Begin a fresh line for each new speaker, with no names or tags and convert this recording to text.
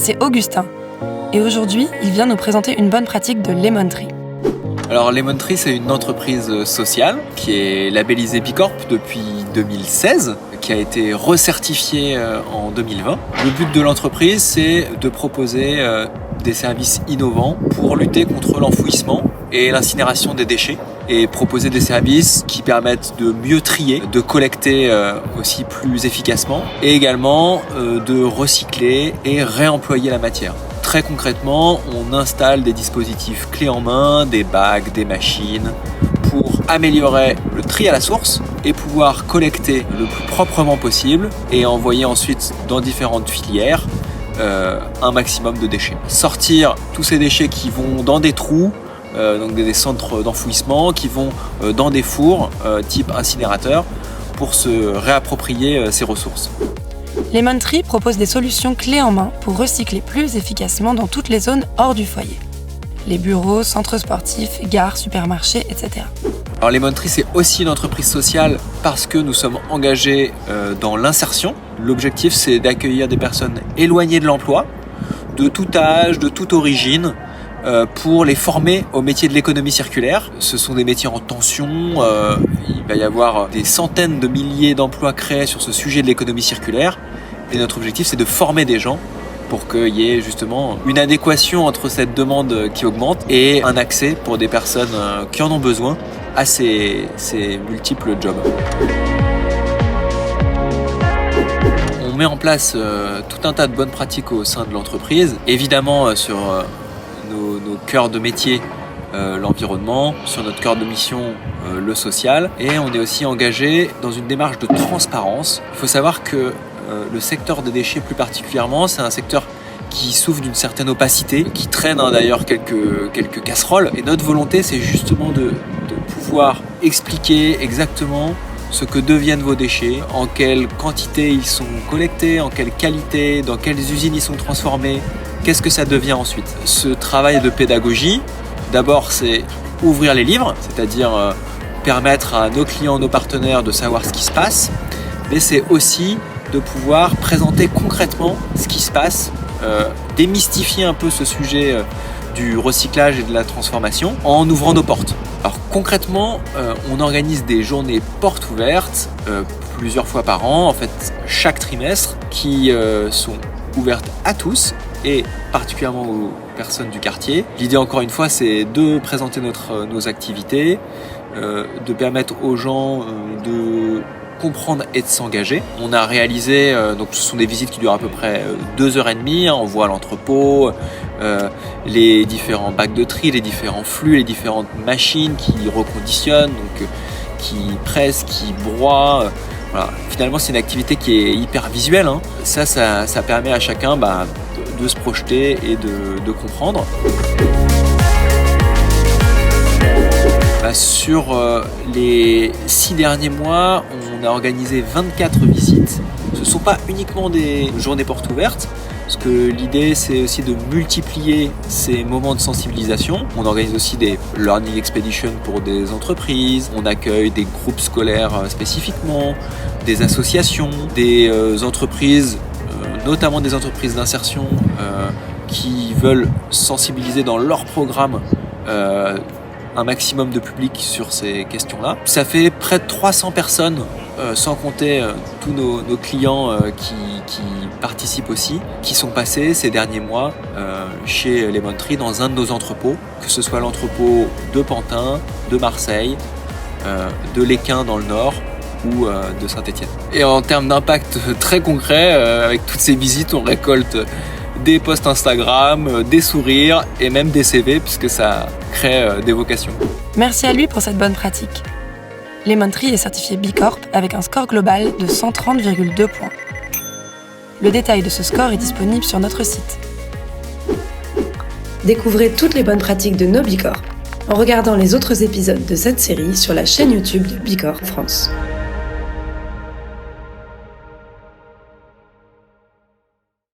c'est Augustin. Et aujourd'hui, il vient nous présenter une bonne pratique de Lemon Tree.
Alors Lemon Tree, c'est une entreprise sociale qui est labellisée Bicorp depuis 2016, qui a été recertifiée en 2020. Le but de l'entreprise, c'est de proposer des services innovants pour lutter contre l'enfouissement et l'incinération des déchets et proposer des services qui permettent de mieux trier, de collecter aussi plus efficacement et également de recycler et réemployer la matière. Très concrètement, on installe des dispositifs clés en main, des bacs, des machines pour améliorer le tri à la source et pouvoir collecter le plus proprement possible et envoyer ensuite dans différentes filières un maximum de déchets. Sortir tous ces déchets qui vont dans des trous, donc des centres d'enfouissement, qui vont dans des fours type incinérateur pour se réapproprier ces ressources.
Lemon Tree propose des solutions clés en main pour recycler plus efficacement dans toutes les zones hors du foyer. Les bureaux, centres sportifs, gares, supermarchés, etc.
Alors Lemon Tree, c'est aussi une entreprise sociale parce que nous sommes engagés dans l'insertion. L'objectif, c'est d'accueillir des personnes éloignées de l'emploi, de tout âge, de toute origine, pour les former au métier de l'économie circulaire. Ce sont des métiers en tension, il va y avoir des centaines de milliers d'emplois créés sur ce sujet de l'économie circulaire. Et notre objectif, c'est de former des gens pour qu'il y ait justement une adéquation entre cette demande qui augmente et un accès pour des personnes qui en ont besoin à ces multiples jobs. On met en place tout un tas de bonnes pratiques au sein de l'entreprise, évidemment sur nos cœurs de métier, l'environnement, sur notre cœur de mission, le social, et on est aussi engagé dans une démarche de transparence. Il faut savoir que le secteur des déchets plus particulièrement, c'est un secteur qui souffre d'une certaine opacité, qui traîne d'ailleurs quelques casseroles, et notre volonté, c'est justement de pouvoir expliquer exactement ce que deviennent vos déchets, en quelle quantité ils sont collectés, en quelle qualité, dans quelles usines ils sont transformés, qu'est-ce que ça devient ensuite. Ce travail de pédagogie, d'abord c'est ouvrir les livres, c'est-à-dire permettre à nos clients, nos partenaires de savoir ce qui se passe, mais c'est aussi de pouvoir présenter concrètement ce qui se passe, démystifier un peu ce sujet du recyclage et de la transformation en ouvrant nos portes. Alors concrètement, on organise des journées portes ouvertes plusieurs fois par an, en fait chaque trimestre, qui sont ouvertes à tous et particulièrement aux personnes du quartier. L'idée encore une fois, c'est de présenter nos activités, de permettre aux gens de comprendre et de s'engager. On a réalisé, donc ce sont des visites qui durent à peu près 2h30, on voit l'entrepôt, les différents bacs de tri, les différents flux, les différentes machines qui reconditionnent, donc qui pressent, qui broient. Voilà. Finalement, c'est une activité qui est hyper visuelle. Ça permet à chacun de se projeter et de comprendre. Sur les 6 derniers mois, on a organisé 24 visites. Ce ne sont pas uniquement des journées portes ouvertes, parce que l'idée c'est aussi de multiplier ces moments de sensibilisation. On organise aussi des learning expeditions pour des entreprises, on accueille des groupes scolaires spécifiquement, des associations, des entreprises, notamment des entreprises d'insertion qui veulent sensibiliser dans leur programme un maximum de public sur ces questions-là. Ça fait près de 300 personnes, sans compter tous nos clients qui participent aussi, qui sont passés ces derniers mois chez Lemon Tree dans un de nos entrepôts, que ce soit l'entrepôt de Pantin, de Marseille, de l'Équin dans le Nord ou de Saint-Étienne. Et en termes d'impact très concret, avec toutes ces visites, on récolte des posts Instagram, des sourires et même des CV puisque ça crée des vocations.
Merci à lui pour cette bonne pratique. Lemon Tree est certifié Bicorp avec un score global de 130,2 points. Le détail de ce score est disponible sur notre site. Découvrez toutes les bonnes pratiques de nos Bicorp en regardant les autres épisodes de cette série sur la chaîne YouTube de Bicorp France.